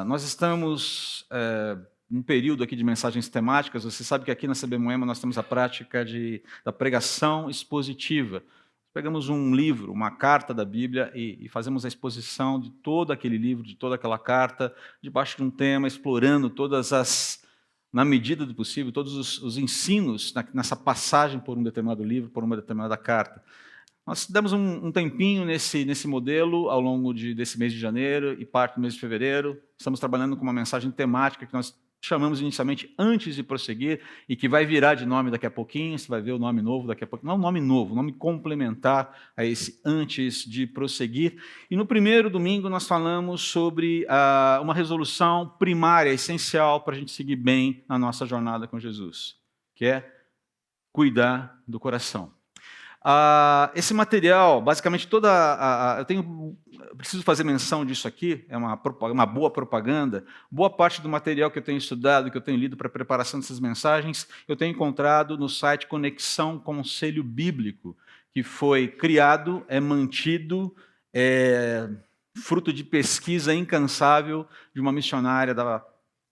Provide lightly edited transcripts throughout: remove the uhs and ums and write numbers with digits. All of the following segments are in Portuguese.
Nós estamos num período aqui de mensagens temáticas. Você sabe que aqui na CB Moema nós temos a prática da pregação expositiva. Pegamos um livro, uma carta da Bíblia e fazemos a exposição de todo aquele livro, de toda aquela carta, debaixo de um tema, explorando na medida do possível, todos os ensinos nessa passagem por um determinado livro, por uma determinada carta. Nós demos um tempinho nesse modelo ao longo desse mês de janeiro e parte do mês de fevereiro. Estamos trabalhando com uma mensagem temática que nós chamamos inicialmente Antes de Prosseguir e que vai virar de nome daqui a pouquinho. Você vai ver o nome novo daqui a pouquinho. Não um nome novo, um nome complementar a esse Antes de Prosseguir. E no primeiro domingo nós falamos sobre uma resolução primária, essencial para a gente seguir bem na nossa jornada com Jesus, que é cuidar do coração. Esse material, basicamente eu preciso fazer menção disso aqui, é uma boa propaganda. Boa parte do material que eu tenho estudado, que eu tenho lido para a preparação dessas mensagens, eu tenho encontrado no site Conexão Conselho Bíblico, que foi criado, é mantido, fruto de pesquisa incansável de uma missionária da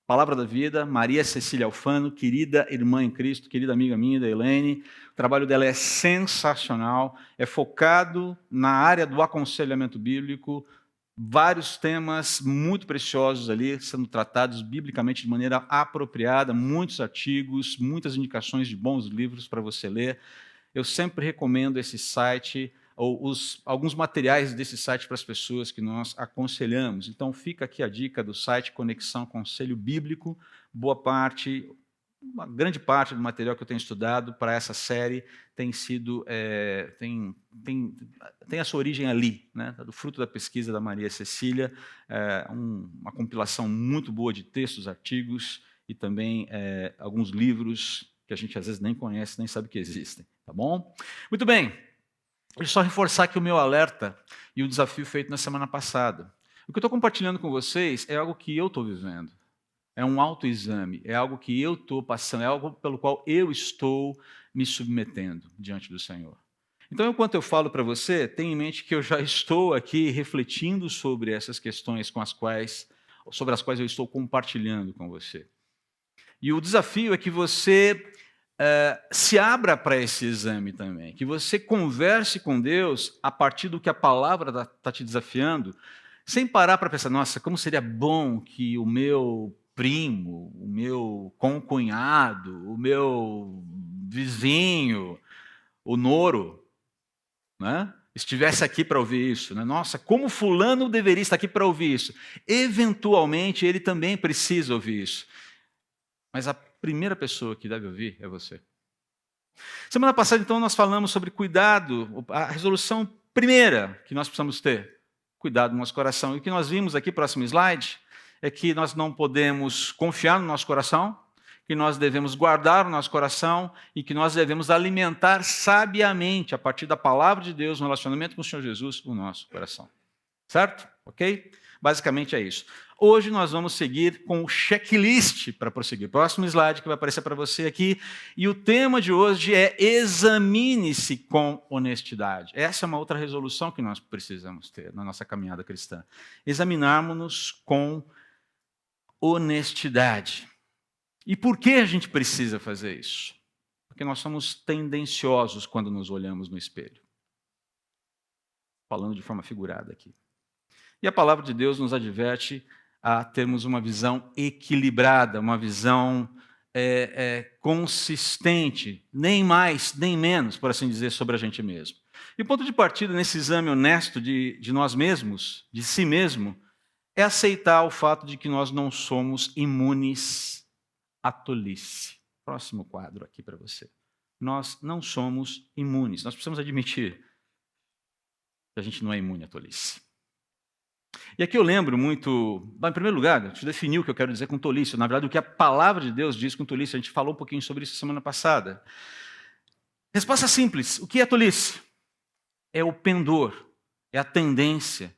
Palavra da Vida, Maria Cecília Alfano, querida irmã em Cristo, querida amiga minha, da Helene. O trabalho dela é sensacional, é focado na área do aconselhamento bíblico, vários temas muito preciosos ali, sendo tratados biblicamente de maneira apropriada, muitos artigos, muitas indicações de bons livros para você ler. Eu sempre recomendo esse site, ou alguns materiais desse site para as pessoas que nós aconselhamos. Então, fica aqui a dica do site Conexão Conselho Bíblico. Uma grande parte do material que eu tenho estudado para essa série tem sido tem a sua origem ali, né, do fruto da pesquisa da Maria Cecília, uma compilação muito boa de textos, artigos e também alguns livros que a gente às vezes nem conhece, nem sabe que existem. Tá bom? Muito bem. Deixa eu só reforçar aqui o meu alerta e o desafio feito na semana passada. O que eu estou compartilhando com vocês é algo que eu estou vivendo. É um autoexame, é algo que eu estou passando, é algo pelo qual eu estou me submetendo diante do Senhor. Então, enquanto eu falo para você, tenha em mente que eu já estou aqui refletindo sobre essas questões sobre as quais eu estou compartilhando com você. E o desafio é que você se abra para esse exame também, que você converse com Deus a partir do que a palavra está te desafiando, sem parar para pensar, nossa, como seria bom que o meu primo, o meu concunhado, o meu vizinho, o Noro, né, estivesse aqui para ouvir isso. Né? Nossa, como fulano deveria estar aqui para ouvir isso. Eventualmente, ele também precisa ouvir isso. Mas a primeira pessoa que deve ouvir é você. Semana passada, então, nós falamos sobre cuidado, a resolução primeira que nós precisamos ter, cuidado do nosso coração. E o que nós vimos aqui, próximo slide, é que nós não podemos confiar no nosso coração, que nós devemos guardar o nosso coração e que nós devemos alimentar sabiamente, a partir da palavra de Deus, no relacionamento com o Senhor Jesus, o nosso coração. Certo? Ok? Basicamente é isso. Hoje nós vamos seguir com o checklist para prosseguir. Próximo slide que vai aparecer para você aqui. E o tema de hoje é examine-se com honestidade. Essa é uma outra resolução que nós precisamos ter na nossa caminhada cristã. Examinarmos-nos com honestidade. E por que a gente precisa fazer isso? Porque nós somos tendenciosos quando nos olhamos no espelho. Falando de forma figurada aqui. E a palavra de Deus nos adverte a termos uma visão equilibrada, uma visão consistente, nem mais, nem menos, por assim dizer, sobre a gente mesmo. E o ponto de partida nesse exame honesto de nós mesmos, de si mesmo, é aceitar o fato de que nós não somos imunes à tolice. Próximo quadro aqui para você. Nós não somos imunes. Nós precisamos admitir que a gente não é imune à tolice. E aqui eu lembro muito, em primeiro lugar, deixa eu definir o que eu quero dizer com tolice. Na verdade, o que a palavra de Deus diz com tolice. A gente falou um pouquinho sobre isso semana passada. Resposta simples. O que é tolice? É o pendor, é a tendência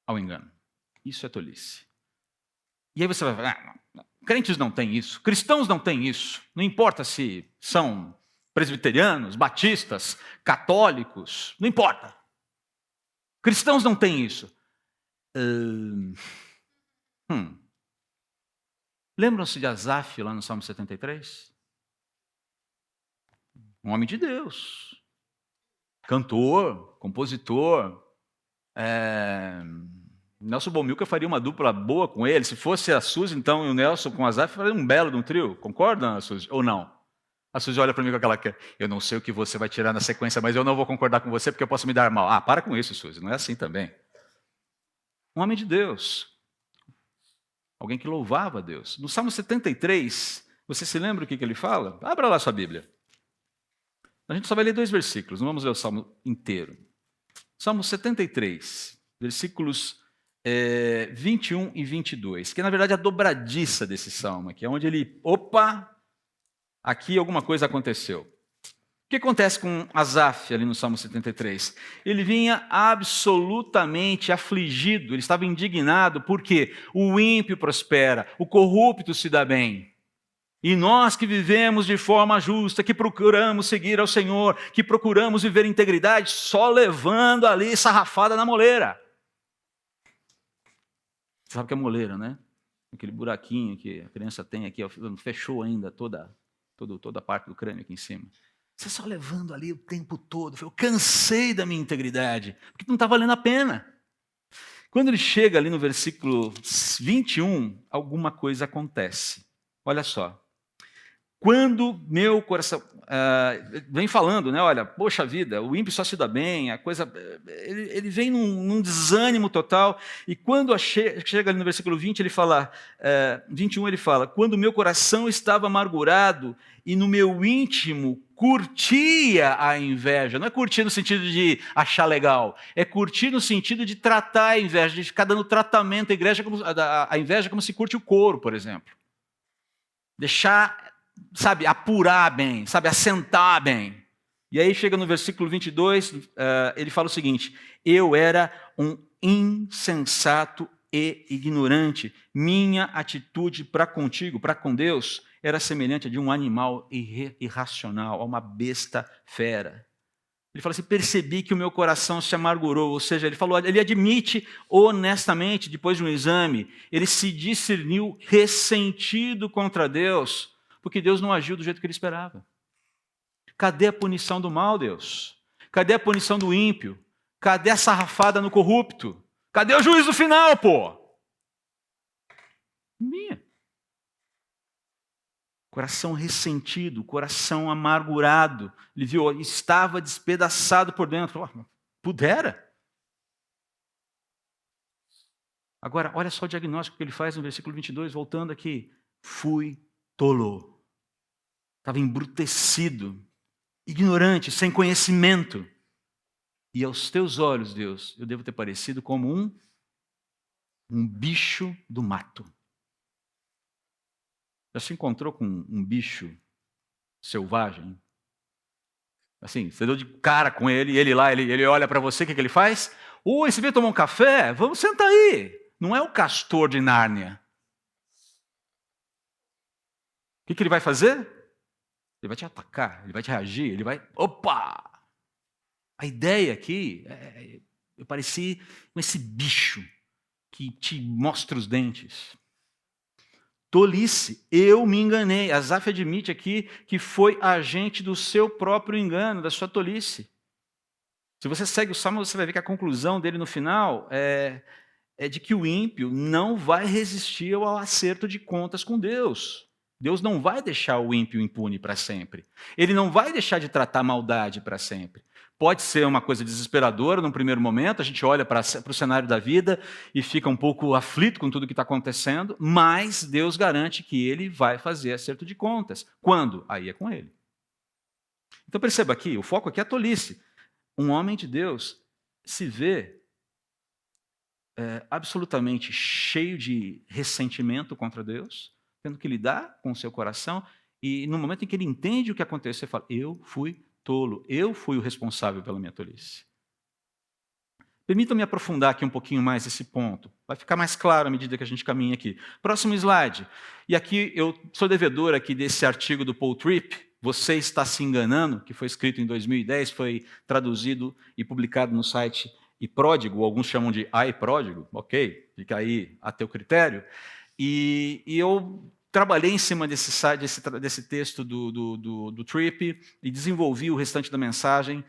ao engano. Isso é tolice. E aí você vai falar, crentes não têm isso, cristãos não têm isso. Não importa se são presbiterianos, batistas, católicos, não importa. Cristãos não têm isso. Lembram-se de Asaf lá no Salmo 73? Um homem de Deus, cantor, compositor. Nelson Bomilcar faria uma dupla boa com ele. Se fosse a Suzy, então, e o Nelson com o Asaf, faria um belo de um trio. Concorda, Suzy? Ou não? A Suzy olha para mim com aquela cara. Eu não sei o que você vai tirar na sequência, mas eu não vou concordar com você porque eu posso me dar mal. Para com isso, Suzy. Não é assim também. Um homem de Deus. Alguém que louvava a Deus. No Salmo 73, você se lembra o que ele fala? Abra lá sua Bíblia. A gente só vai ler 2 versículos, não vamos ler o Salmo inteiro. Salmo 73, versículos 21 e 22, que na verdade é a dobradiça desse salmo aqui, é onde ele, aqui alguma coisa aconteceu. O que acontece com Asaf ali no Salmo 73? Ele vinha absolutamente afligido, ele estava indignado, porque o ímpio prospera, o corrupto se dá bem. E nós que vivemos de forma justa, que procuramos seguir ao Senhor, que procuramos viver em integridade, só levando ali sarrafada na moleira. Você sabe o que é moleira, né? Aquele buraquinho que a criança tem aqui, não fechou ainda toda a parte do crânio aqui em cima. Você só levando ali o tempo todo. Eu cansei da minha integridade, porque não está valendo a pena. Quando ele chega ali no versículo 21, alguma coisa acontece. Olha só. Quando meu coração vem falando, né? Olha, poxa vida, o ímpio só se dá bem, a coisa, ele vem num desânimo total. E quando chega ali no versículo 20, ele fala, 21, ele fala: quando meu coração estava amargurado e no meu íntimo curtia a inveja. Não é curtir no sentido de achar legal, é curtir no sentido de tratar a inveja, de ficar dando tratamento à inveja como se curte o couro, por exemplo. Deixar, apurar bem, assentar bem. E aí chega no versículo 22, ele fala o seguinte: eu era um insensato e ignorante. Minha atitude para contigo, para com Deus, era semelhante a de um animal irracional, a uma besta fera. Ele fala assim: percebi que o meu coração se amargurou. Ou seja, ele admite honestamente, depois de um exame, ele se discerniu ressentido contra Deus, porque Deus não agiu do jeito que ele esperava. Cadê a punição do mal, Deus? Cadê a punição do ímpio? Cadê a sarrafada no corrupto? Cadê o juízo final, pô? Minha. Coração ressentido, coração amargurado. Ele viu, estava despedaçado por dentro. Pudera. Agora, olha só o diagnóstico que ele faz no versículo 22, voltando aqui. Fui tolo. Estava embrutecido, ignorante, sem conhecimento. E aos teus olhos, Deus, eu devo ter parecido como um bicho do mato. Já se encontrou com um bicho selvagem? Assim, você deu de cara com ele, e ele lá, ele olha para você, o que ele faz? Oi, você veio tomar um café? Vamos, senta aí. Não é o castor de Nárnia. O que ele vai fazer? Ele vai te atacar, ele vai te reagir, ele vai... Opa! A ideia aqui, eu pareci com esse bicho que te mostra os dentes. Tolice, eu me enganei. Asaf admite aqui que foi agente do seu próprio engano, da sua tolice. Se você segue o Salmo, você vai ver que a conclusão dele no final é de que o ímpio não vai resistir ao acerto de contas com Deus. Deus não vai deixar o ímpio impune para sempre. Ele não vai deixar de tratar a maldade para sempre. Pode ser uma coisa desesperadora num primeiro momento, a gente olha para o cenário da vida e fica um pouco aflito com tudo que está acontecendo, mas Deus garante que ele vai fazer acerto de contas. Quando? Aí é com ele. Então perceba aqui, o foco aqui é a tolice. Um homem de Deus se vê absolutamente cheio de ressentimento contra Deus, tendo que lidar com o seu coração, e no momento em que ele entende o que aconteceu, ele fala: eu fui tolo, eu fui o responsável pela minha tolice. Permitam-me aprofundar aqui um pouquinho mais esse ponto. Vai ficar mais claro à medida que a gente caminha aqui. Próximo slide. E aqui eu sou devedor aqui desse artigo do Paul Tripp, Você Está Se Enganando, que foi escrito em 2010, foi traduzido e publicado no site e pródigo, alguns chamam de ai pródigo, ok, fica aí a teu critério. E eu trabalhei em cima desse texto do Tripp e desenvolvi o restante da mensagem,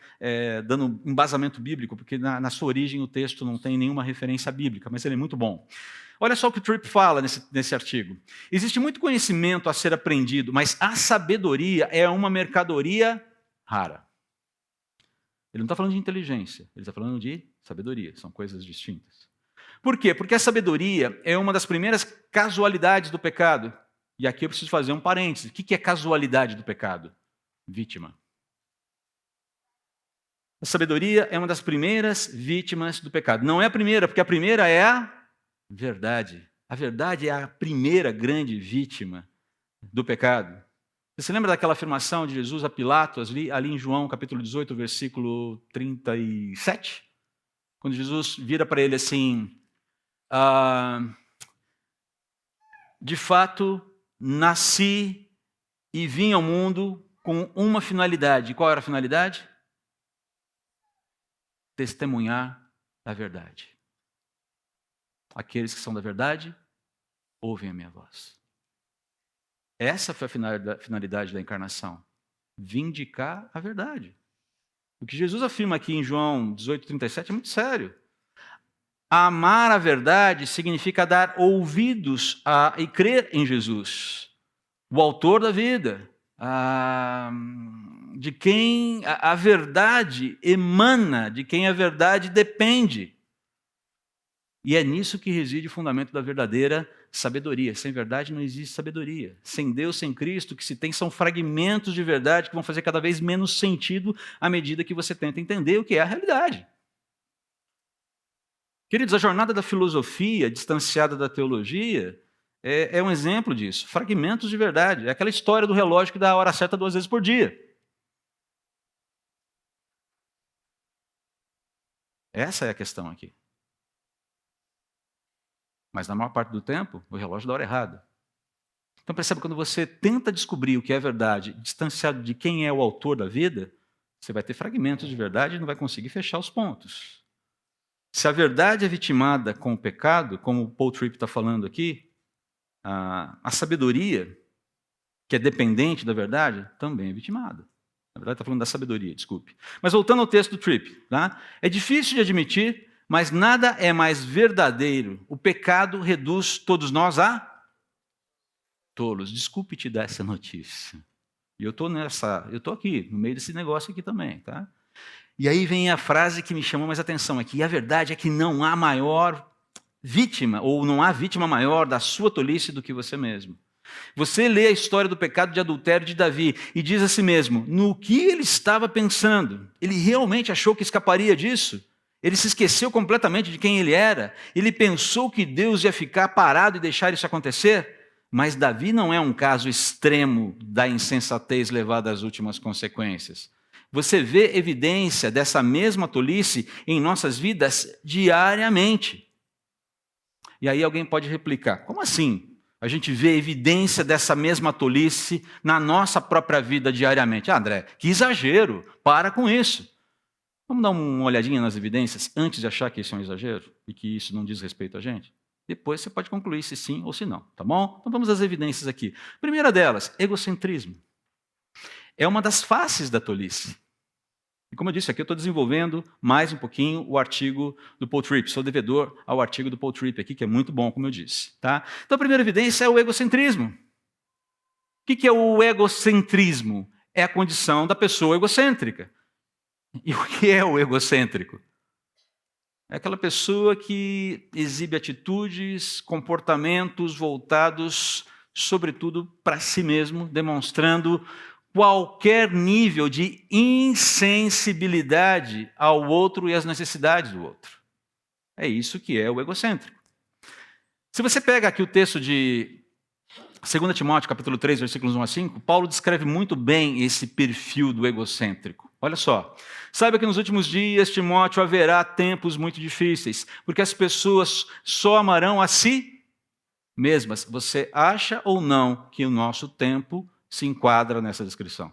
dando embasamento bíblico, porque na sua origem o texto não tem nenhuma referência bíblica, mas ele é muito bom. Olha só o que o Tripp fala nesse artigo. Existe muito conhecimento a ser aprendido, mas a sabedoria é uma mercadoria rara. Ele não está falando de inteligência, ele está falando de sabedoria, são coisas distintas. Por quê? Porque a sabedoria é uma das primeiras casualidades do pecado. E aqui eu preciso fazer um parênteses. O que é casualidade do pecado? Vítima. A sabedoria é uma das primeiras vítimas do pecado. Não é a primeira, porque a primeira é a verdade. A verdade é a primeira grande vítima do pecado. Você se lembra daquela afirmação de Jesus a Pilatos, ali em João, capítulo 18, versículo 37? Quando Jesus vira para ele assim, de fato, nasci e vim ao mundo com uma finalidade. Qual era a finalidade? Testemunhar a verdade. Aqueles que são da verdade, ouvem a minha voz. Essa foi a finalidade da encarnação. Vindicar a verdade. O que Jesus afirma aqui em João 18:37 é muito sério. Amar a verdade significa dar ouvidos e crer em Jesus, o autor da vida, de quem a verdade emana, de quem a verdade depende. E é nisso que reside o fundamento da verdadeira sabedoria. Sem verdade não existe sabedoria. Sem Deus, sem Cristo, o que se tem são fragmentos de verdade que vão fazer cada vez menos sentido à medida que você tenta entender o que é a realidade. Queridos, a jornada da filosofia, distanciada da teologia, é um exemplo disso. Fragmentos de verdade. É aquela história do relógio que dá a hora certa 2 vezes por dia. Essa é a questão aqui. Mas na maior parte do tempo, o relógio dá a hora errada. Então percebe, quando você tenta descobrir o que é verdade, distanciado de quem é o autor da vida, você vai ter fragmentos de verdade e não vai conseguir fechar os pontos. Se a verdade é vitimada com o pecado, como o Paul Tripp está falando aqui, a sabedoria, que é dependente da verdade, também é vitimada. Na verdade, está falando da sabedoria, desculpe. Mas voltando ao texto do Tripp, tá? É difícil de admitir, mas nada é mais verdadeiro. O pecado reduz todos nós a tolos. Desculpe te dar essa notícia. E eu estou aqui, no meio desse negócio aqui também, tá? E aí vem a frase que me chamou mais atenção aqui. E a verdade é que não há maior vítima, ou não há vítima maior da sua tolice do que você mesmo. Você lê a história do pecado de adultério de Davi e diz a si mesmo, no que ele estava pensando? Ele realmente achou que escaparia disso? Ele se esqueceu completamente de quem ele era? Ele pensou que Deus ia ficar parado e deixar isso acontecer? Mas Davi não é um caso extremo da insensatez levada às últimas consequências. Você vê evidência dessa mesma tolice em nossas vidas diariamente. E aí alguém pode replicar, como assim? A gente vê evidência dessa mesma tolice na nossa própria vida diariamente. André, que exagero, para com isso. Vamos dar uma olhadinha nas evidências antes de achar que isso é um exagero e que isso não diz respeito a gente? Depois você pode concluir se sim ou se não, tá bom? Então vamos às evidências aqui. Primeira delas, egocentrismo. É uma das faces da tolice. E como eu disse, aqui eu estou desenvolvendo mais um pouquinho o artigo do Paul Tripp. Sou devedor ao artigo do Paul Tripp aqui, que é muito bom, como eu disse. Tá? Então a primeira evidência é o egocentrismo. O que é o egocentrismo? É a condição da pessoa egocêntrica. E o que é o egocêntrico? É aquela pessoa que exibe atitudes, comportamentos voltados, sobretudo, para si mesmo, demonstrando qualquer nível de insensibilidade ao outro e às necessidades do outro. É isso que é o egocêntrico. Se você pega aqui o texto de 2 Timóteo, capítulo 3, versículos 1 a 5, Paulo descreve muito bem esse perfil do egocêntrico. Olha só, saiba que nos últimos dias, Timóteo, haverá tempos muito difíceis, porque as pessoas só amarão a si mesmas. Você acha ou não que o nosso tempo se enquadra nessa descrição?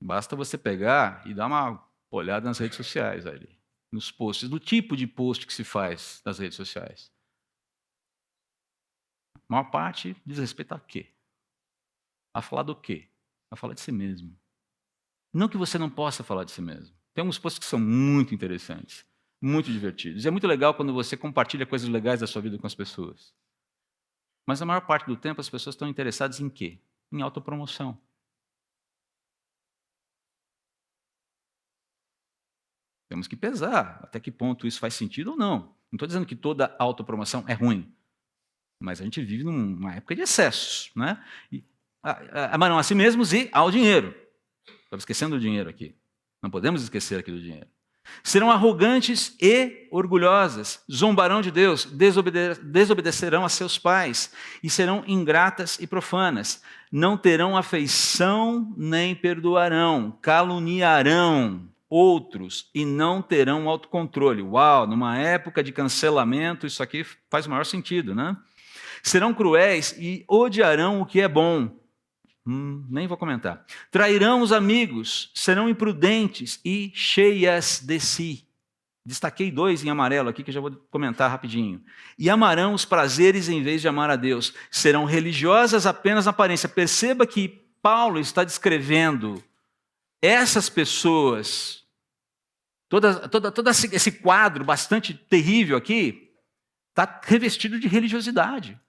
Basta você pegar e dar uma olhada nas redes sociais ali, nos posts, do tipo de post que se faz nas redes sociais. A maior parte diz respeito a quê? A falar do quê? A falar de si mesmo. Não que você não possa falar de si mesmo. Tem alguns posts que são muito interessantes, muito divertidos. E é muito legal quando você compartilha coisas legais da sua vida com as pessoas. Mas a maior parte do tempo as pessoas estão interessadas em quê? Em autopromoção. Temos que pesar até que ponto isso faz sentido ou não. Não estou dizendo que toda autopromoção é ruim, mas a gente vive numa época de excessos, né? Amarão a si mesmos e ao dinheiro. Estava esquecendo do dinheiro aqui. Não podemos esquecer aqui do dinheiro. Serão arrogantes e orgulhosas, zombarão de Deus, desobedecerão a seus pais e serão ingratas e profanas. Não terão afeição nem perdoarão, caluniarão outros e não terão autocontrole. Uau, numa época de cancelamento, isso aqui faz o maior sentido, né? Serão cruéis e odiarão o que é bom. Nem vou comentar. Trairão os amigos, serão imprudentes e cheias de si. Destaquei 2 em amarelo aqui que eu já vou comentar rapidinho. E amarão os prazeres em vez de amar a Deus. Serão religiosas apenas na aparência. Perceba que Paulo está descrevendo essas pessoas, todo esse quadro bastante terrível aqui, está revestido de religiosidade.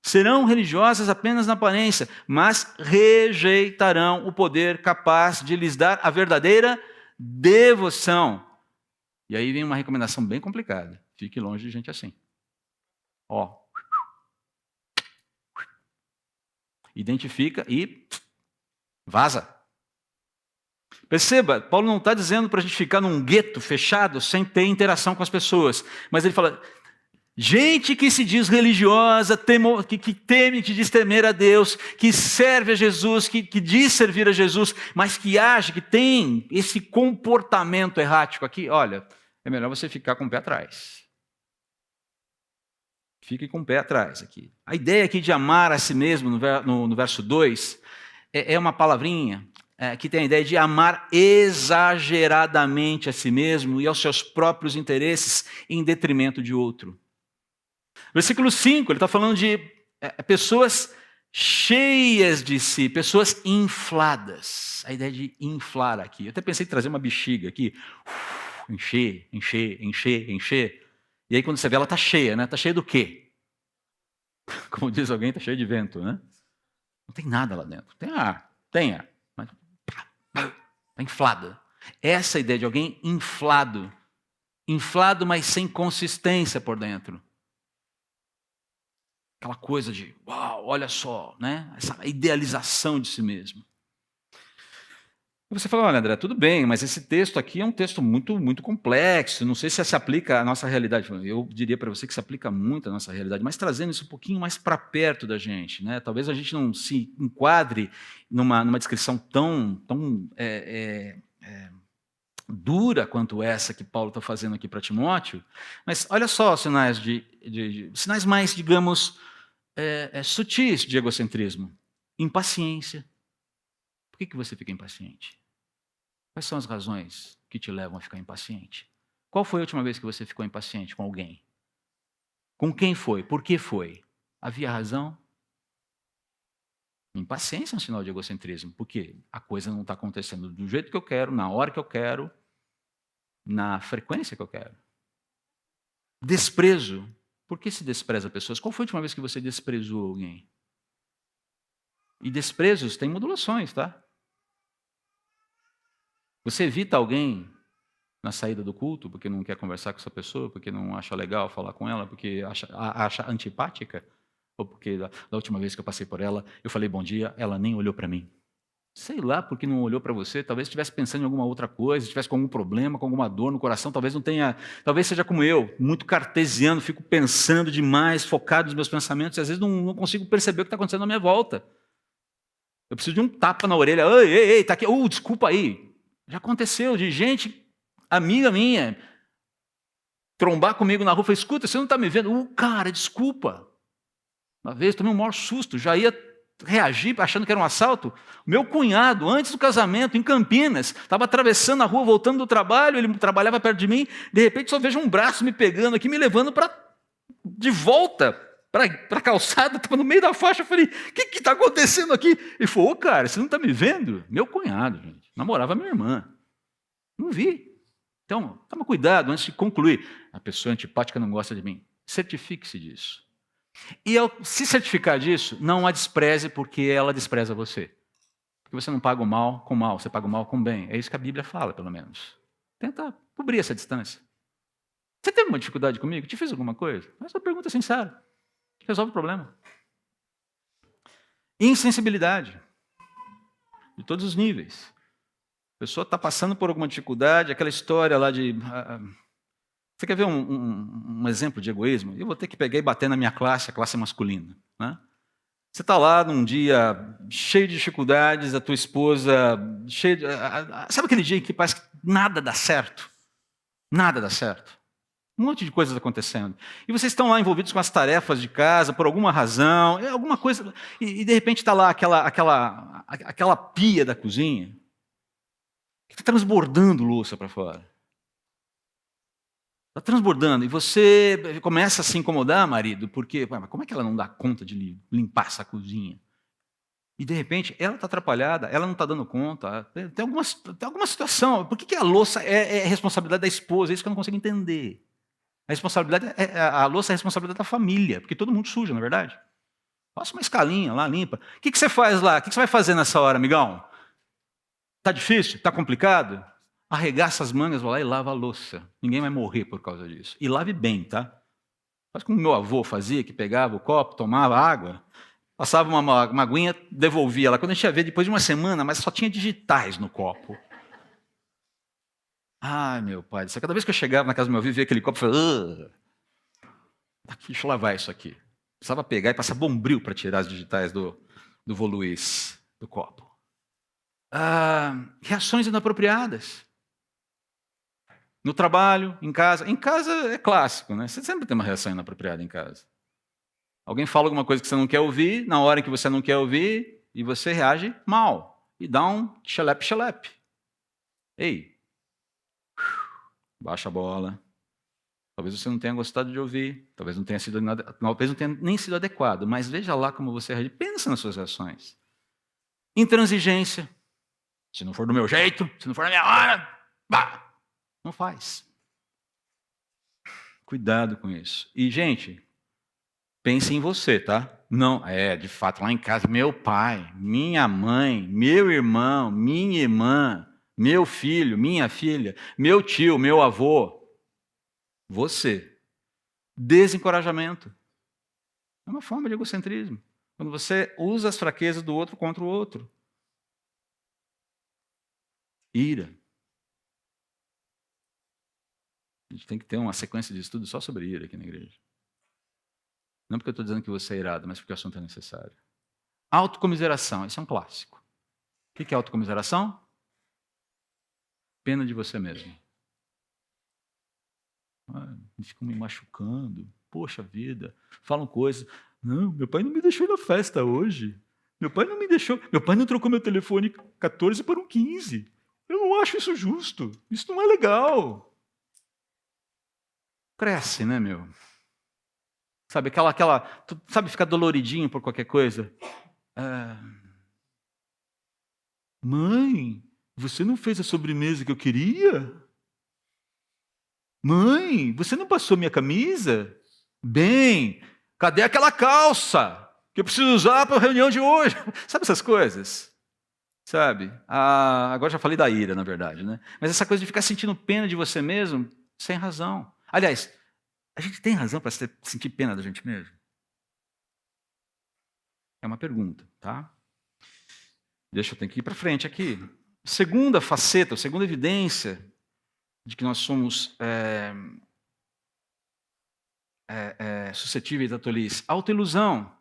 Serão religiosas apenas na aparência, mas rejeitarão o poder capaz de lhes dar a verdadeira devoção. E aí vem uma recomendação bem complicada. Fique longe de gente assim. Ó. Identifica e vaza. Perceba, Paulo não está dizendo para a gente ficar num gueto fechado sem ter interação com as pessoas. Mas ele fala... Gente que se diz religiosa, que teme, que diz temer a Deus, que serve a Jesus, que diz servir a Jesus, mas que age, que tem esse comportamento errático aqui, olha, é melhor você ficar com o pé atrás. Fique com o pé atrás aqui. A ideia aqui de amar a si mesmo, no verso 2, é uma palavrinha que tem a ideia de amar exageradamente a si mesmo e aos seus próprios interesses em detrimento de outro. Versículo 5, ele está falando de pessoas cheias de si, pessoas infladas. A ideia de inflar aqui. Eu até pensei em trazer uma bexiga aqui. Encher, encher, encher, encher. E aí quando você vê, ela está cheia, né? Está cheia do quê? Como diz alguém, está cheia de vento, né? Não tem nada lá dentro. Tem ar, mas está inflada. Essa é a ideia de alguém inflado. Inflado, mas sem consistência por dentro. Aquela coisa de, uau, olha só, né? Essa idealização de si mesmo. E você fala, olha, André, tudo bem, mas esse texto aqui é um texto muito, muito complexo, não sei se se aplica à nossa realidade. Eu diria para você que se aplica muito à nossa realidade, mas trazendo isso um pouquinho mais para perto da gente, né? Talvez a gente não se enquadre numa descrição tão dura quanto essa que Paulo está fazendo aqui para Timóteo, mas olha só os sinais sinais mais, digamos, sutis de egocentrismo. Impaciência. Por que você fica impaciente? Quais são as razões que te levam a ficar impaciente? Qual foi a última vez que você ficou impaciente com alguém? Com quem foi? Por que foi? Havia razão? Impaciência é um sinal de egocentrismo, porque a coisa não está acontecendo do jeito que eu quero, na hora que eu quero, na frequência que eu quero. Desprezo. Por que se despreza pessoas? Qual foi a última vez que você desprezou alguém? E desprezos têm modulações, tá? Você evita alguém na saída do culto porque não quer conversar com essa pessoa, porque não acha legal falar com ela, porque acha antipática? Ou porque da última vez que eu passei por ela, eu falei bom dia, ela nem olhou para mim. Sei lá por que não olhou para você, talvez estivesse pensando em alguma outra coisa, estivesse com algum problema, com alguma dor no coração, talvez não tenha, talvez seja como eu, muito cartesiano, fico pensando demais, focado nos meus pensamentos, e às vezes não consigo perceber o que está acontecendo à minha volta. Eu preciso de um tapa na orelha, ei, tá aqui, desculpa aí. Já aconteceu de gente, amiga minha, trombar comigo na rua, falei, escuta, você não está me vendo? Cara, desculpa. Uma vez tomei um maior susto, já ia reagi achando que era um assalto. O meu cunhado, antes do casamento, em Campinas, estava atravessando a rua, voltando do trabalho, ele trabalhava perto de mim, de repente só vejo um braço me pegando aqui, me levando de volta para a calçada, estava no meio da faixa. Eu falei, o que está acontecendo aqui? Ele falou, ô cara, você não está me vendo? Meu cunhado, gente, namorava minha irmã. Não vi. Então, toma cuidado antes de concluir. A pessoa antipática não gosta de mim. Certifique-se disso. E ao se certificar disso, não a despreze porque ela despreza você. Porque você não paga o mal com mal, você paga o mal com bem. É isso que a Bíblia fala, pelo menos. Tenta cobrir essa distância. Você teve uma dificuldade comigo? Te fiz alguma coisa? Faz uma pergunta sincera. Resolve o problema. Insensibilidade. De todos os níveis. A pessoa está passando por alguma dificuldade, aquela história lá de... Você quer ver um exemplo de egoísmo? Eu vou ter que pegar e bater na minha classe, a classe masculina. Né? Você está lá num dia cheio de dificuldades, a tua esposa cheia de... Sabe aquele dia que parece que nada dá certo? Nada dá certo. Um monte de coisas acontecendo. E vocês estão lá envolvidos com as tarefas de casa, por alguma razão, alguma coisa... E de repente está lá aquela pia da cozinha que está transbordando louça para fora. Está transbordando, e você começa a se incomodar, marido, porque como é que ela não dá conta de limpar essa cozinha? E, de repente, ela está atrapalhada, ela não está dando conta, tem alguma situação. Por que a louça é responsabilidade da esposa? É isso que eu não consigo entender. A louça é responsabilidade da família, porque todo mundo suja, não é verdade? Faça uma escalinha lá, limpa. O que você faz lá? O que você vai fazer nessa hora, amigão? Está difícil? Está complicado? Arregaça as mangas, vai lá e lava a louça. Ninguém vai morrer por causa disso. E lave bem, tá? Faz como meu avô fazia, que pegava o copo, tomava água, passava uma aguinha, devolvia lá. Quando a gente ia ver, depois de uma semana, mas só tinha digitais no copo. Ai, meu pai, cada vez que eu chegava na casa do meu avô, via aquele copo, eu falava, deixa eu lavar isso aqui. Precisava pegar e passar bombril para tirar as digitais do vô Luiz, do copo. Reações inapropriadas. No trabalho, em casa. Em casa é clássico, né? Você sempre tem uma reação inapropriada em casa. Alguém fala alguma coisa que você não quer ouvir, na hora em que você não quer ouvir, e você reage mal. E dá um xelepe. Ei, baixa a bola. Talvez você não tenha gostado de ouvir, talvez não tenha nem sido adequado, mas veja lá como você reage. Pensa nas suas reações. Intransigência. Se não for do meu jeito, se não for na minha hora, não faz. Cuidado com isso. E, gente, pense em você, tá? Não, de fato, lá em casa, meu pai, minha mãe, meu irmão, minha irmã, meu filho, minha filha, meu tio, meu avô. Você. Desencorajamento. É uma forma de egocentrismo. Quando você usa as fraquezas do outro contra o outro. Ira. A gente tem que ter uma sequência de estudos só sobre ira aqui na igreja. Não porque eu estou dizendo que você é irado, mas porque o assunto é necessário. Autocomiseração, isso é um clássico. O que é autocomiseração? Pena de você mesmo. Ficam me machucando. Poxa vida. Falam coisas. Não, meu pai não me deixou ir na festa hoje. Meu pai não me deixou. Meu pai não trocou meu telefone 14 por um 15. Eu não acho isso justo. Isso não é legal. Cresce, né, meu? Sabe, sabe ficar doloridinho por qualquer coisa? Mãe, você não fez a sobremesa que eu queria? Mãe, você não passou minha camisa? Bem, cadê aquela calça que eu preciso usar para a reunião de hoje? Sabe essas coisas? Sabe? Agora já falei da ira, na verdade, né? Mas essa coisa de ficar sentindo pena de você mesmo, sem razão. Aliás, a gente tem razão para sentir pena da gente mesmo? É uma pergunta, tá? Eu tenho que ir para frente aqui. Segunda faceta, segunda evidência de que nós somos suscetíveis à tolice. Autoilusão.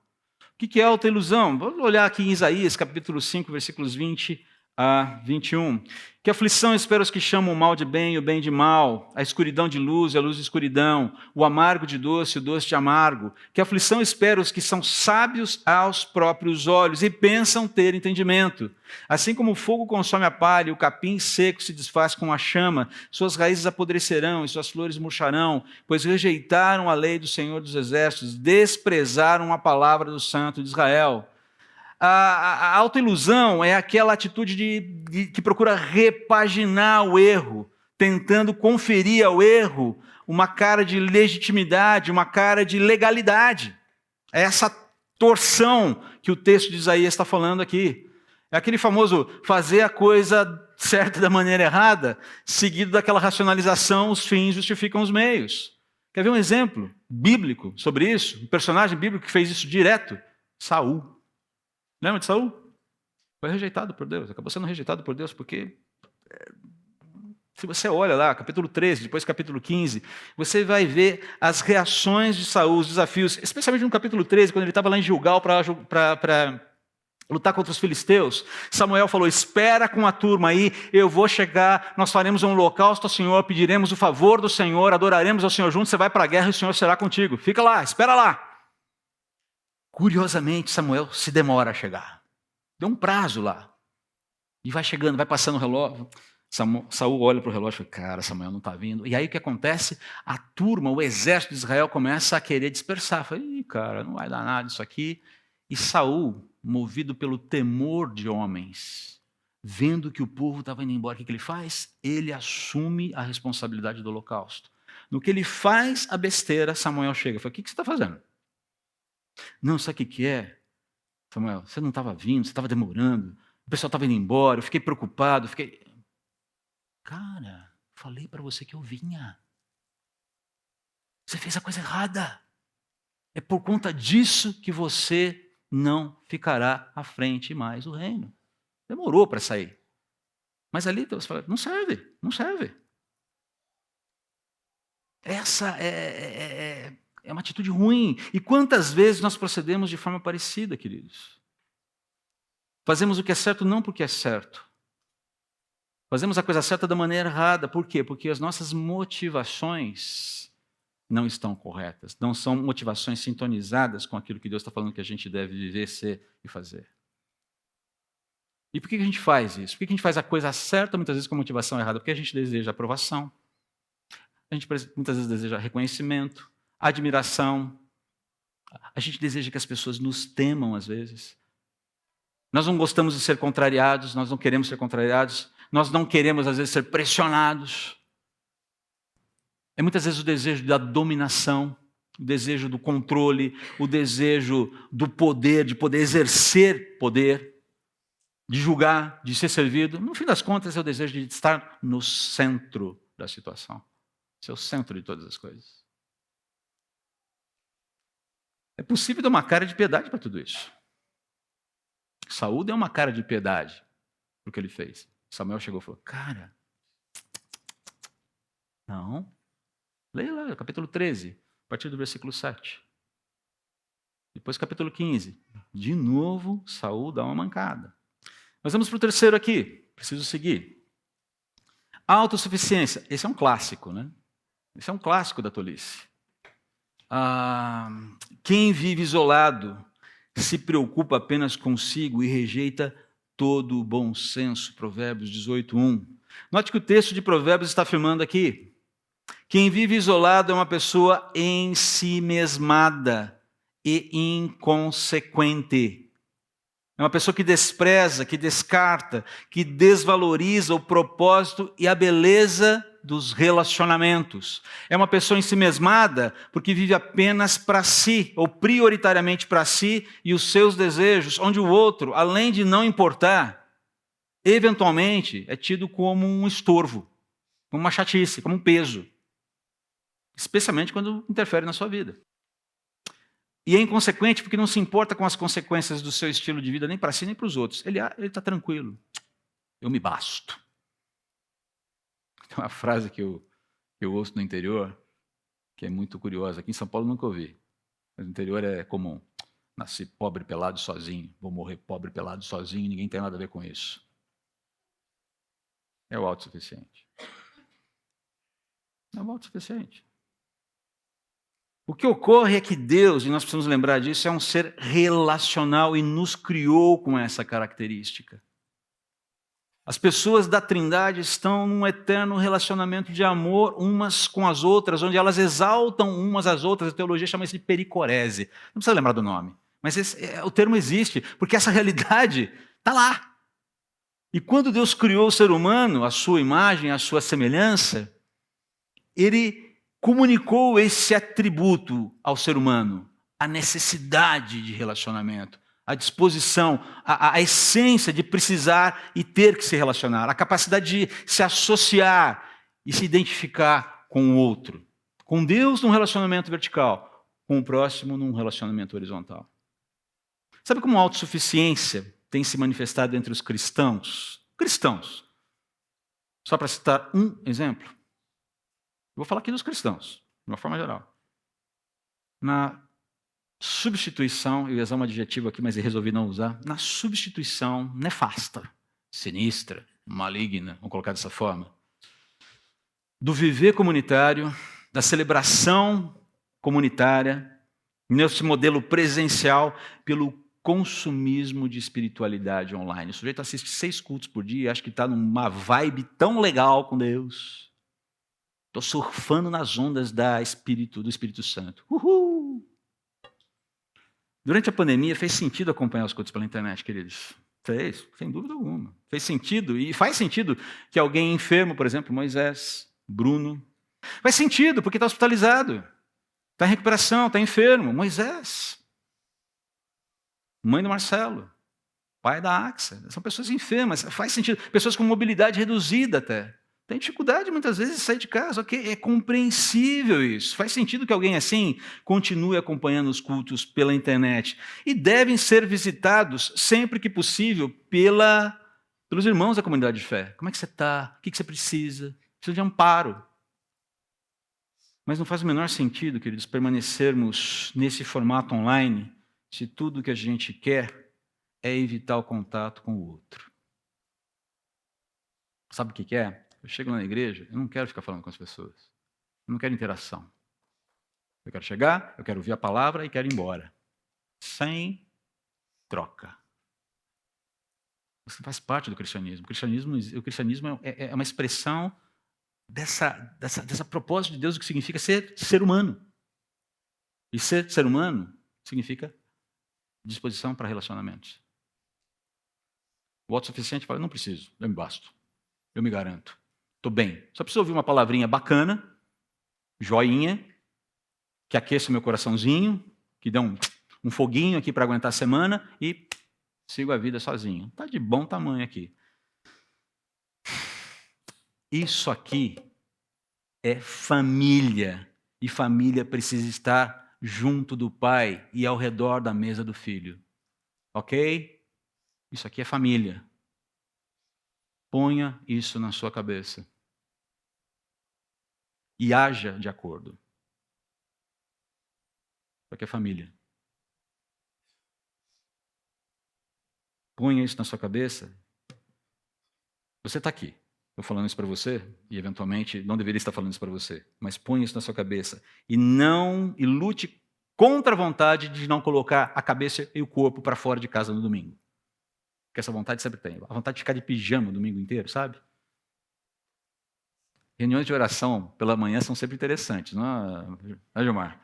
O que é autoilusão? Vamos olhar aqui em Isaías, capítulo 5, versículos 20 a 21. Que aflição espera os que chamam o mal de bem e o bem de mal, a escuridão de luz e a luz de escuridão, o amargo de doce e o doce de amargo. Que aflição espera os que são sábios aos próprios olhos e pensam ter entendimento. Assim como o fogo consome a palha e o capim seco se desfaz com a chama, suas raízes apodrecerão e suas flores murcharão, pois rejeitaram a lei do Senhor dos Exércitos, desprezaram a palavra do Santo de Israel. A autoilusão é aquela atitude que procura repaginar o erro, tentando conferir ao erro uma cara de legitimidade, uma cara de legalidade. É essa torção que o texto de Isaías está falando aqui. É aquele famoso fazer a coisa certa da maneira errada, seguido daquela racionalização, os fins justificam os meios. Quer ver um exemplo bíblico sobre isso? Um personagem bíblico que fez isso direto? Saul. Lembra de Saul? Foi rejeitado por Deus, acabou sendo rejeitado por Deus, porque se você olha lá, capítulo 13, depois capítulo 15, você vai ver as reações de Saul, os desafios, especialmente no capítulo 13, quando ele estava lá em Gilgal para lutar contra os filisteus. Samuel falou: espera com a turma aí, eu vou chegar, nós faremos um holocausto ao Senhor, pediremos o favor do Senhor, adoraremos ao Senhor juntos, você vai para a guerra e o Senhor será contigo. Fica lá, espera lá. Curiosamente, Samuel se demora a chegar. Deu um prazo lá. E vai chegando, vai passando o relógio. Saul olha para o relógio e fala: cara, Samuel não está vindo. E aí o que acontece? A turma, o exército de Israel começa a querer dispersar. Fala: ih, cara, não vai dar nada isso aqui. E Saul, movido pelo temor de homens, vendo que o povo estava indo embora, o que ele faz? Ele assume a responsabilidade do holocausto. No que ele faz a besteira, Samuel chega e fala: o que você está fazendo? Não, sabe o que é? Samuel, você não estava vindo, você estava demorando, o pessoal estava indo embora, eu fiquei preocupado, Cara, falei para você que eu vinha. Você fez a coisa errada. É por conta disso que você não ficará à frente mais do reino. Demorou para sair. Mas ali você fala: não serve, não serve. Essa é uma atitude ruim. E quantas vezes nós procedemos de forma parecida, queridos? Fazemos o que é certo não porque é certo. Fazemos a coisa certa da maneira errada. Por quê? Porque as nossas motivações não estão corretas. Não são motivações sintonizadas com aquilo que Deus está falando que a gente deve viver, ser e fazer. E por que a gente faz isso? Por que a gente faz a coisa certa muitas vezes com a motivação errada? Porque a gente deseja aprovação. A gente muitas vezes deseja reconhecimento, admiração. A gente deseja que as pessoas nos temam às vezes. Nós não gostamos de ser contrariados, nós não queremos ser contrariados, nós não queremos às vezes ser pressionados. É muitas vezes o desejo da dominação, o desejo do controle, o desejo do poder, de poder exercer poder, de julgar, de ser servido. No fim das contas, é o desejo de estar no centro da situação. Ser o centro de todas as coisas. É possível dar uma cara de piedade para tudo isso. Saul deu uma cara de piedade para o que ele fez. Samuel chegou e falou: cara, não. Leia lá, capítulo 13, a partir do versículo 7. Depois capítulo 15. De novo, Saul dá uma mancada. Nós vamos para o terceiro aqui. Preciso seguir. Autossuficiência. Esse é um clássico, né? Esse é um clássico da tolice. Quem vive isolado se preocupa apenas consigo e rejeita todo o bom senso. Provérbios 18:1. Note que o texto de Provérbios está afirmando aqui: quem vive isolado é uma pessoa ensimesmada e inconsequente. É uma pessoa que despreza, que descarta, que desvaloriza o propósito e a beleza dos relacionamentos. É uma pessoa ensimesmada porque vive apenas para si, ou prioritariamente para si e os seus desejos, onde o outro, além de não importar, eventualmente é tido como um estorvo, como uma chatice, como um peso. Especialmente quando interfere na sua vida. E é inconsequente porque não se importa com as consequências do seu estilo de vida, nem para si, nem para os outros. Ele está tranquilo. Eu me basto. Tem uma frase que eu ouço no interior, que é muito curiosa. Aqui em São Paulo nunca ouvi, mas no interior é comum. Nasci pobre, pelado, sozinho. Vou morrer pobre, pelado, sozinho, ninguém tem nada a ver com isso. é o autossuficiente. É o autossuficiente. O que ocorre é que Deus, e nós precisamos lembrar disso, é um ser relacional e nos criou com essa característica. As pessoas da Trindade estão num eterno relacionamento de amor umas com as outras, onde elas exaltam umas às outras. A teologia chama isso de pericorese. Não precisa lembrar do nome, mas o termo existe, porque essa realidade está lá. E quando Deus criou o ser humano, a sua imagem, a sua semelhança, Ele comunicou esse atributo ao ser humano, a necessidade de relacionamento, a disposição, a essência de precisar e ter que se relacionar, a capacidade de se associar e se identificar com o outro. Com Deus num relacionamento vertical, com o próximo num relacionamento horizontal. Sabe como a autossuficiência tem se manifestado entre os cristãos? Cristãos. Só para citar um exemplo. Eu vou falar aqui dos cristãos, de uma forma geral. Na substituição, eu ia usar um adjetivo aqui, mas eu resolvi não usar, na substituição nefasta, sinistra, maligna, vamos colocar dessa forma, do viver comunitário, da celebração comunitária, nesse modelo presencial, pelo consumismo de espiritualidade online. O sujeito assiste 6 cultos por dia, acho que está numa vibe tão legal com Deus. Estou surfando nas ondas do Espírito Santo. Uhul! Durante a pandemia, fez sentido acompanhar os cultos pela internet, queridos? Fez, sem dúvida alguma. Fez sentido, e faz sentido que alguém enfermo, por exemplo, Moisés, Bruno, faz sentido, porque está hospitalizado, está em recuperação, está enfermo. Moisés, mãe do Marcelo, pai da Axa, são pessoas enfermas, faz sentido. Pessoas com mobilidade reduzida até. Tem dificuldade muitas vezes de sair de casa, ok? É compreensível isso. Faz sentido que alguém assim continue acompanhando os cultos pela internet. E devem ser visitados sempre que possível pelos irmãos da comunidade de fé. Como é que você está? O que você precisa? Precisa de amparo. Mas não faz o menor sentido, queridos, permanecermos nesse formato online se tudo o que a gente quer é evitar o contato com o outro. Sabe o que é? Eu chego na igreja, eu não quero ficar falando com as pessoas. Eu não quero interação. Eu quero chegar, eu quero ouvir a palavra e quero ir embora. Sem troca. Você faz parte do cristianismo. O cristianismo é uma expressão dessa propósito de Deus, o que significa ser humano. E ser humano significa disposição para relacionamentos. O autossuficiente fala, não preciso, eu me basto. Eu me garanto. Estou bem. Só preciso ouvir uma palavrinha bacana, joinha, que aqueça o meu coraçãozinho, que dê um foguinho aqui para aguentar a semana e sigo a vida sozinho. Está de bom tamanho aqui. Isso aqui é família. E família precisa estar junto do pai e ao redor da mesa do filho. Ok? Isso aqui é família. Ponha isso na sua cabeça. E haja de acordo. Porque é família. Ponha isso na sua cabeça. Você está aqui. Estou falando isso para você, e eventualmente não deveria estar falando isso para você. Mas ponha isso na sua cabeça. E lute contra a vontade de não colocar a cabeça e o corpo para fora de casa no domingo. Porque essa vontade sempre tem. A vontade de ficar de pijama o domingo inteiro, sabe? Reuniões de oração pela manhã são sempre interessantes, não é, Gilmar?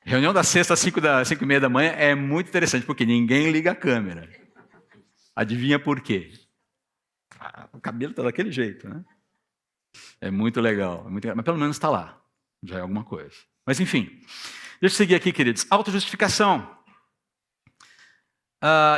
Reunião da sexta às 5h30 da manhã é muito interessante, porque ninguém liga a câmera. Adivinha por quê? O cabelo está daquele jeito, né? É muito legal, mas pelo menos está lá. Já é alguma coisa. Mas enfim, deixa eu seguir aqui, queridos. Autojustificação.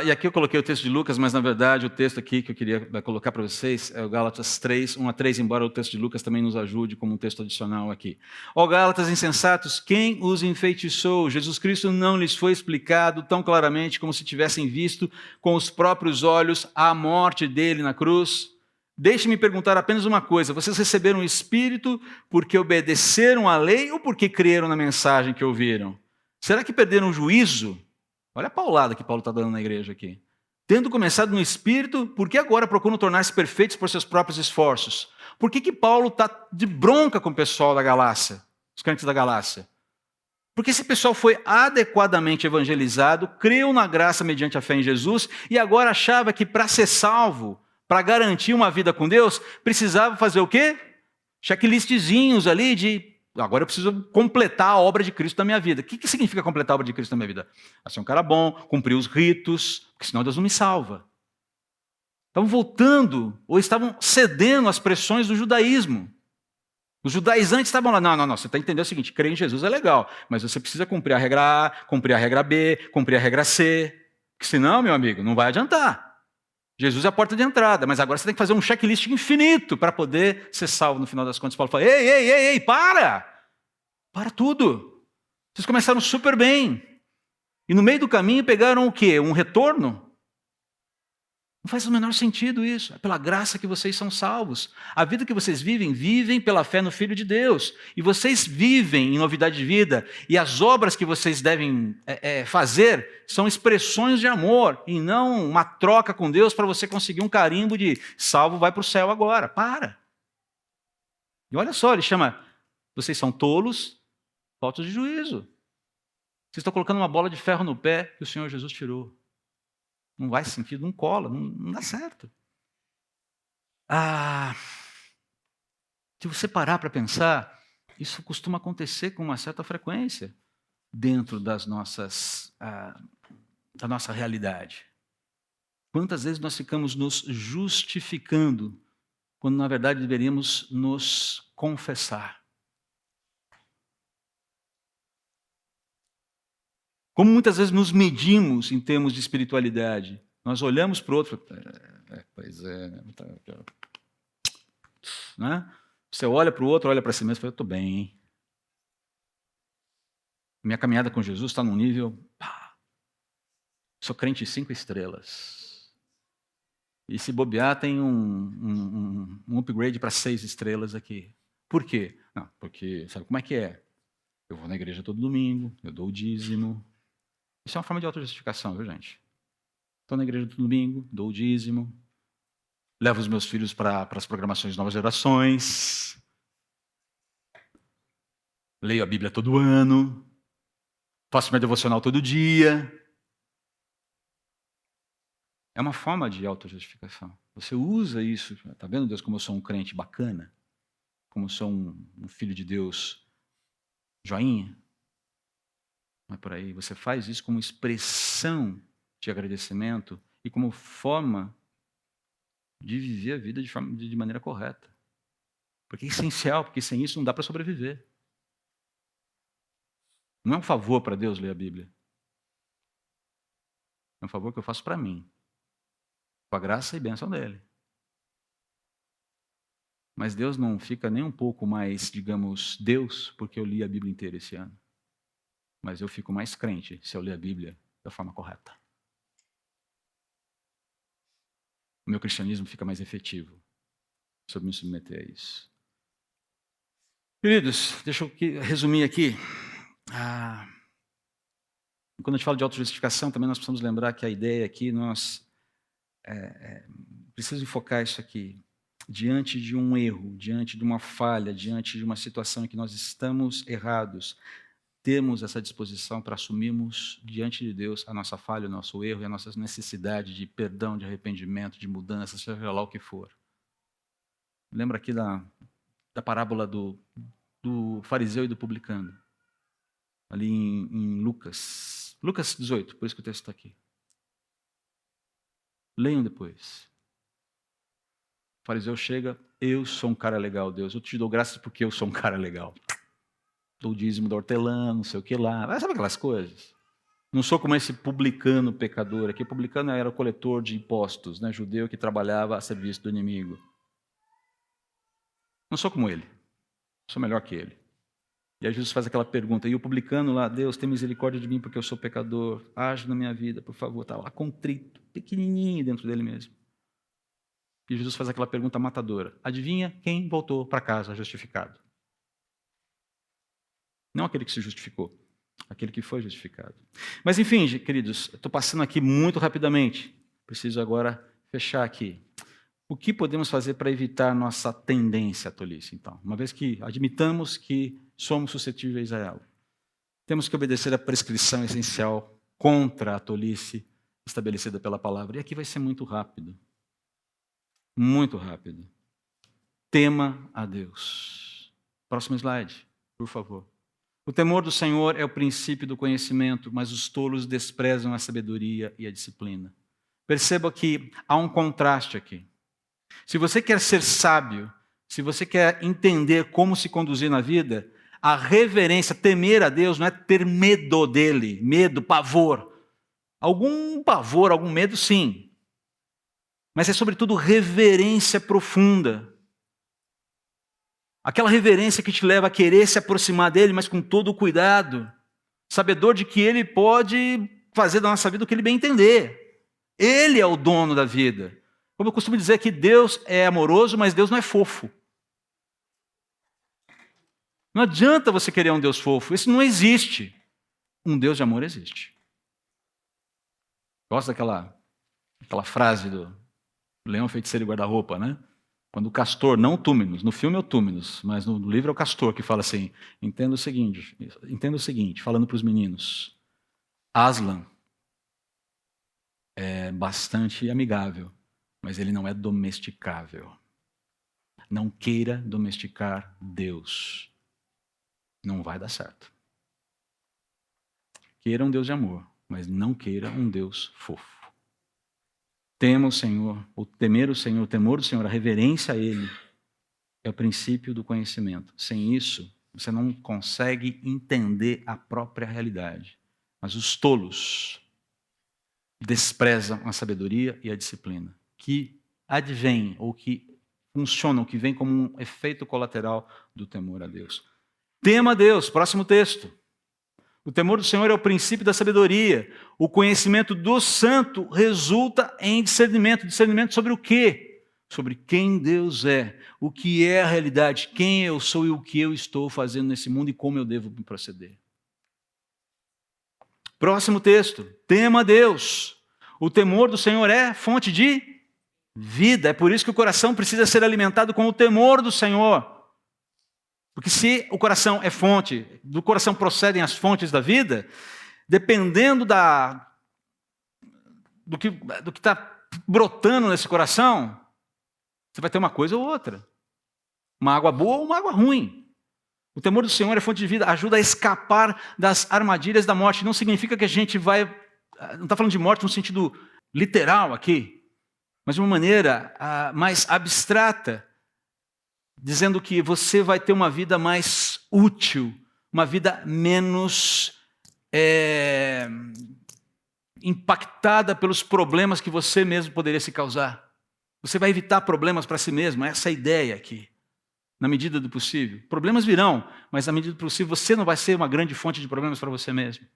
E aqui eu coloquei o texto de Lucas, mas na verdade o texto aqui que eu queria colocar para vocês é o Gálatas 3, 1-3, embora o texto de Lucas também nos ajude como um texto adicional aqui. Ó Gálatas insensatos, quem os enfeitiçou? Jesus Cristo não lhes foi explicado tão claramente como se tivessem visto com os próprios olhos a morte dele na cruz? Deixe-me perguntar apenas uma coisa, vocês receberam o Espírito porque obedeceram à lei ou porque creram na mensagem que ouviram? Será que perderam o juízo? Olha a paulada que Paulo está dando na igreja aqui. Tendo começado no Espírito, por que agora procuram tornar-se perfeitos por seus próprios esforços? Por que Paulo está de bronca com o pessoal da Galácia, os crentes da Galácia? Porque esse pessoal foi adequadamente evangelizado, creu na graça mediante a fé em Jesus e agora achava que para ser salvo, para garantir uma vida com Deus, precisava fazer o quê? Checklistzinhos ali de, agora eu preciso completar a obra de Cristo na minha vida. O que significa completar a obra de Cristo na minha vida? Ser um cara bom, cumprir os ritos, porque senão Deus não me salva. Estavam voltando, ou estavam cedendo às pressões do judaísmo. Os judaizantes estavam lá, não, você está entendendo o seguinte, crer em Jesus é legal, mas você precisa cumprir a regra A, cumprir a regra B, cumprir a regra C, porque senão, meu amigo, não vai adiantar. Jesus é a porta de entrada, mas agora você tem que fazer um checklist infinito para poder ser salvo no final das contas. Paulo fala, ei, para tudo. Vocês começaram super bem, e no meio do caminho pegaram o quê? Um retorno? Não faz o menor sentido isso. É pela graça que vocês são salvos. A vida que vocês vivem pela fé no Filho de Deus. E vocês vivem em novidade de vida. E as obras que vocês devem fazer são expressões de amor. E não uma troca com Deus para você conseguir um carimbo de salvo, vai para o céu agora. Para. E olha só, ele chama, vocês são tolos, faltos de juízo. Vocês estão colocando uma bola de ferro no pé que o Senhor Jesus tirou. Não vai sentido, não cola, não dá certo. Se você parar para pensar, isso costuma acontecer com uma certa frequência dentro da nossa realidade. Quantas vezes nós ficamos nos justificando, quando na verdade deveríamos nos confessar? Como muitas vezes nos medimos em termos de espiritualidade. Nós olhamos para o outro, né? Você olha para o outro, olha para si mesmo e fala, eu estou bem, hein? Minha caminhada com Jesus está num nível, sou crente 5 estrelas. E se bobear, tem um upgrade para 6 estrelas aqui. Por quê? Não, porque, sabe como é que é? Eu vou na igreja todo domingo, eu dou o dízimo. Isso é uma forma de autojustificação, viu, gente? Estou na igreja todo domingo, dou o dízimo, levo os meus filhos para as programações de novas gerações, leio a Bíblia todo ano, faço minha devocional todo dia. É uma forma de autojustificação. Você usa isso, está vendo, Deus, como eu sou um crente bacana? Como eu sou um filho de Deus joinha? Não é por aí. Você faz isso como expressão de agradecimento e como forma de viver a vida de maneira correta. Porque é essencial, porque sem isso não dá para sobreviver. Não é um favor para Deus ler a Bíblia. É um favor que eu faço para mim, com a graça e bênção dele. Mas Deus não fica nem um pouco mais, digamos, Deus, porque eu li a Bíblia inteira esse ano. Mas eu fico mais crente se eu ler a Bíblia da forma correta. O meu cristianismo fica mais efetivo se eu me submeter a isso. Queridos, deixa eu resumir aqui. Quando a gente fala de autojustificação, também nós precisamos lembrar que a ideia aqui, nós precisamos focar isso aqui. Diante de um erro, diante de uma falha, diante de uma situação em que nós estamos errados, temos essa disposição para assumirmos diante de Deus a nossa falha, o nosso erro e a nossa necessidade de perdão, de arrependimento, de mudança, seja lá o que for. Lembra aqui da parábola do fariseu e do publicano, ali em Lucas 18, por isso que o texto está aqui. Leiam depois. O fariseu chega, eu sou um cara legal, Deus, eu te dou graças porque eu sou um cara legal. Dou o dízimo da hortelã, não sei o que lá. Sabe aquelas coisas? Não sou como esse publicano pecador aqui. O publicano era o coletor de impostos, né? Judeu que trabalhava a serviço do inimigo. Não sou como ele. Sou melhor que ele. E aí Jesus faz aquela pergunta. E o publicano lá, Deus, tem misericórdia de mim porque eu sou pecador. Age na minha vida, por favor. Está lá contrito, pequenininho dentro dele mesmo. E Jesus faz aquela pergunta matadora. Adivinha quem voltou para casa justificado? Não aquele que se justificou, aquele que foi justificado. Mas enfim, queridos, estou passando aqui muito rapidamente. Preciso agora fechar aqui. O que podemos fazer para evitar nossa tendência à tolice, então? Uma vez que admitamos que somos suscetíveis a ela, temos que obedecer à prescrição essencial contra a tolice estabelecida pela palavra. E aqui vai ser muito rápido. Muito rápido. Tema a Deus. Próximo slide, por favor. O temor do Senhor é o princípio do conhecimento, mas os tolos desprezam a sabedoria e a disciplina. Perceba que há um contraste aqui. Se você quer ser sábio, se você quer entender como se conduzir na vida, a reverência, temer a Deus, não é ter medo dele, medo, pavor. Algum pavor, algum medo, sim. Mas é, sobretudo, reverência profunda. Aquela reverência que te leva a querer se aproximar dele, mas com todo o cuidado, sabedor de que ele pode fazer da nossa vida o que ele bem entender. Ele é o dono da vida. Como eu costumo dizer que Deus é amoroso, mas Deus não é fofo. Não adianta você querer um Deus fofo, isso não existe. Um Deus de amor existe. Gosto daquela frase do Leão, Feiticeiro e Guarda-Roupa, né? Quando o castor, não o Túmenos, no filme é o Túmenos, mas no livro é o castor que fala assim, entenda o seguinte, falando para os meninos, Aslan é bastante amigável, mas ele não é domesticável. Não queira domesticar Deus. Não vai dar certo. Queira um Deus de amor, mas não queira um Deus fofo. Tema o Senhor, o temer o Senhor, o temor do Senhor, a reverência a Ele, é o princípio do conhecimento. Sem isso, você não consegue entender a própria realidade. Mas os tolos desprezam a sabedoria e a disciplina, que advém, ou que funcionam, que vem como um efeito colateral do temor a Deus. Tema a Deus, próximo texto. O temor do Senhor é o princípio da sabedoria. O conhecimento do santo resulta em discernimento. Discernimento sobre o quê? Sobre quem Deus é, o que é a realidade, quem eu sou e o que eu estou fazendo nesse mundo e como eu devo me proceder. Próximo texto. Tema a Deus. O temor do Senhor é fonte de vida. É por isso que o coração precisa ser alimentado com o temor do Senhor. Porque se o coração é fonte, do coração procedem as fontes da vida, dependendo do que está brotando nesse coração, você vai ter uma coisa ou outra. Uma água boa ou uma água ruim. O temor do Senhor é fonte de vida, ajuda a escapar das armadilhas da morte. Não significa que a gente vai... Não está falando de morte no sentido literal aqui, mas de uma maneira mais abstrata, dizendo que você vai ter uma vida mais útil, uma vida menos impactada pelos problemas que você mesmo poderia se causar. Você vai evitar problemas para si mesmo, essa é a ideia aqui, na medida do possível. Problemas virão, mas na medida do possível você não vai ser uma grande fonte de problemas para você mesmo.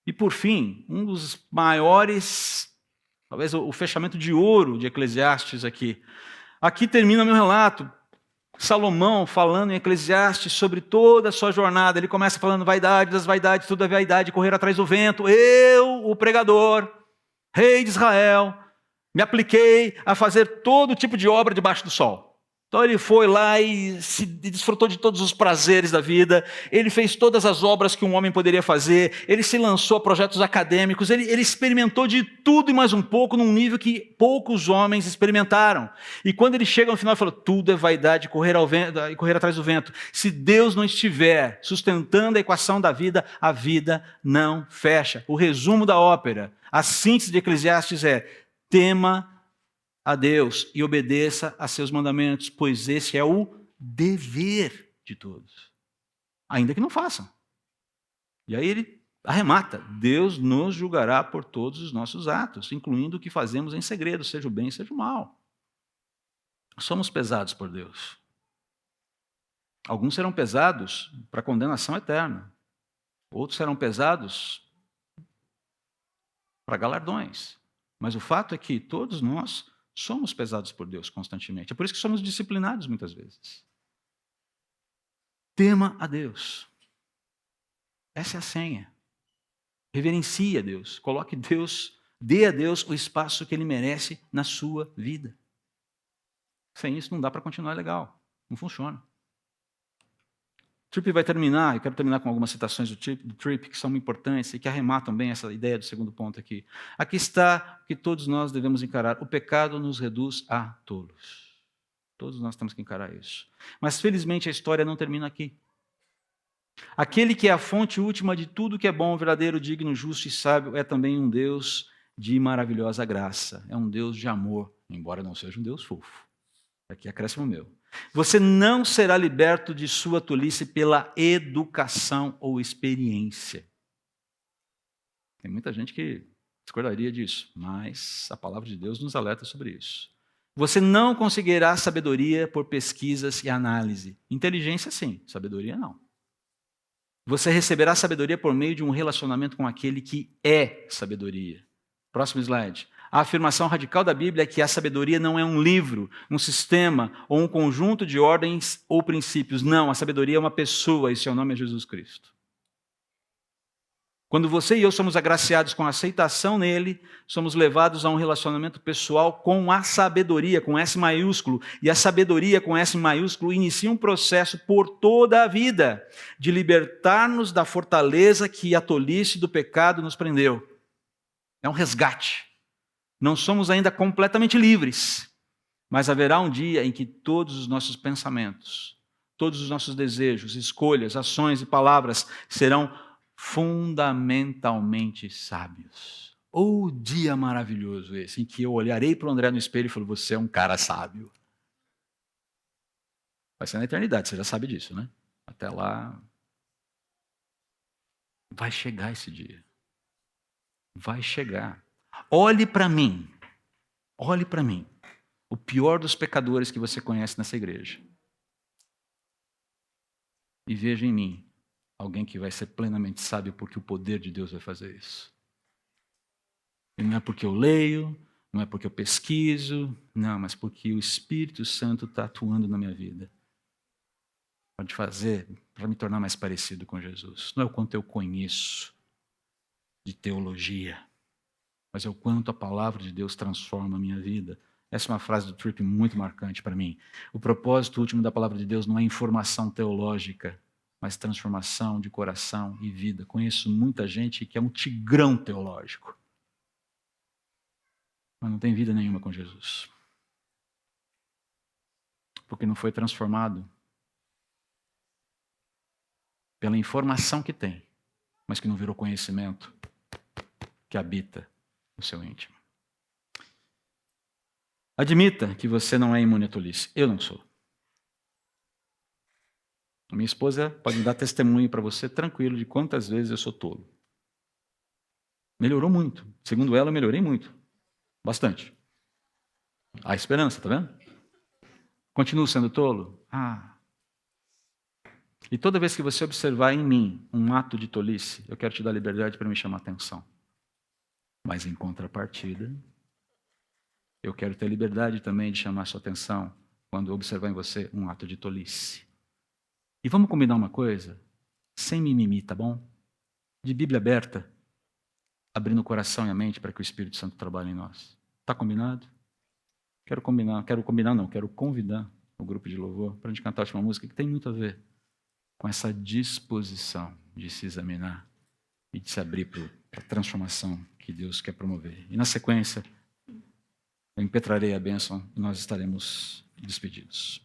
E por fim, um dos maiores, talvez o fechamento de ouro de Eclesiastes aqui. Aqui termina meu relato. Salomão falando em Eclesiastes sobre toda a sua jornada. Ele começa falando vaidade das vaidades, tudo é vaidade, correr atrás do vento. Eu, o pregador, rei de Israel, me apliquei a fazer todo tipo de obra debaixo do sol. Então ele foi lá e desfrutou de todos os prazeres da vida, ele fez todas as obras que um homem poderia fazer, ele se lançou a projetos acadêmicos, ele experimentou de tudo e mais um pouco num nível que poucos homens experimentaram. E quando ele chega no final, ele falou, tudo é vaidade, correr atrás do vento. Se Deus não estiver sustentando a equação da vida, a vida não fecha. O resumo da ópera, a síntese de Eclesiastes é, tema a Deus e obedeça a seus mandamentos, pois esse é o dever de todos, ainda que não façam. E aí ele arremata, Deus nos julgará por todos os nossos atos, incluindo o que fazemos em segredo, seja o bem, seja o mal. Somos pesados por Deus. Alguns serão pesados para condenação eterna, outros serão pesados para galardões. Mas o fato é que todos nós somos pesados por Deus constantemente. É por isso que somos disciplinados muitas vezes. Tema a Deus. Essa é a senha. Reverencie a Deus. Coloque Deus, dê a Deus o espaço que Ele merece na sua vida. Sem isso não dá para continuar legal. Não funciona. Tripp vai terminar, eu quero terminar com algumas citações do Tripp que são muito importantes e que arrematam bem essa ideia do segundo ponto aqui. Aqui está o que todos nós devemos encarar. O pecado nos reduz a tolos. Todos nós temos que encarar isso. Mas, felizmente, a história não termina aqui. Aquele que é a fonte última de tudo que é bom, verdadeiro, digno, justo e sábio é também um Deus de maravilhosa graça. É um Deus de amor, embora não seja um Deus fofo. Aqui acréscimo meu. Você não será liberto de sua tolice pela educação ou experiência. Tem muita gente que discordaria disso, mas a palavra de Deus nos alerta sobre isso. Você não conseguirá sabedoria por pesquisas e análise. Inteligência, sim, sabedoria, não. Você receberá sabedoria por meio de um relacionamento com aquele que é sabedoria. Próximo slide. A afirmação radical da Bíblia é que a sabedoria não é um livro, um sistema ou um conjunto de ordens ou princípios. Não, a sabedoria é uma pessoa e seu nome é Jesus Cristo. Quando você e eu somos agraciados com a aceitação nele, somos levados a um relacionamento pessoal com a sabedoria, com S maiúsculo. E a sabedoria com S maiúsculo inicia um processo por toda a vida de libertar-nos da fortaleza que a tolice do pecado nos prendeu. É um resgate. Não somos ainda completamente livres, mas haverá um dia em que todos os nossos pensamentos, todos os nossos desejos, escolhas, ações e palavras serão fundamentalmente sábios. Oh, dia maravilhoso esse, em que eu olharei para o André no espelho e falo, você é um cara sábio. Vai ser na eternidade, você já sabe disso, né? Até lá, vai chegar esse dia. Vai chegar. Olhe para mim, o pior dos pecadores que você conhece nessa igreja. E veja em mim alguém que vai ser plenamente sábio, porque o poder de Deus vai fazer isso. E não é porque eu leio, não é porque eu pesquiso, não, mas porque o Espírito Santo está atuando na minha vida. Pode fazer para me tornar mais parecido com Jesus. Não é o quanto eu conheço de teologia, mas é o quanto a palavra de Deus transforma a minha vida. Essa é uma frase do Tripp muito marcante para mim. O propósito último da palavra de Deus não é informação teológica, mas transformação de coração e vida. Conheço muita gente que é um tigrão teológico, mas não tem vida nenhuma com Jesus. Porque não foi transformado pela informação que tem, mas que não virou conhecimento que habita no seu íntimo. Admita que você não é imune à tolice. Eu não sou. A minha esposa pode me dar testemunho para você tranquilo de quantas vezes eu sou tolo. Melhorou muito. Segundo ela, eu melhorei muito. Bastante. Há esperança, tá vendo? Continuo sendo tolo? E toda vez que você observar em mim um ato de tolice, eu quero te dar liberdade para me chamar a atenção. Mas em contrapartida, eu quero ter liberdade também de chamar a sua atenção quando observar em você um ato de tolice. E vamos combinar uma coisa? Sem mimimi, tá bom? De Bíblia aberta, abrindo o coração e a mente para que o Espírito Santo trabalhe em nós. Tá combinado? Quero convidar o grupo de louvor para a gente cantar a última música que tem muito a ver com essa disposição de se examinar e de se abrir para a transformação que Deus quer promover. E na sequência, eu impetrarei a bênção e nós estaremos despedidos.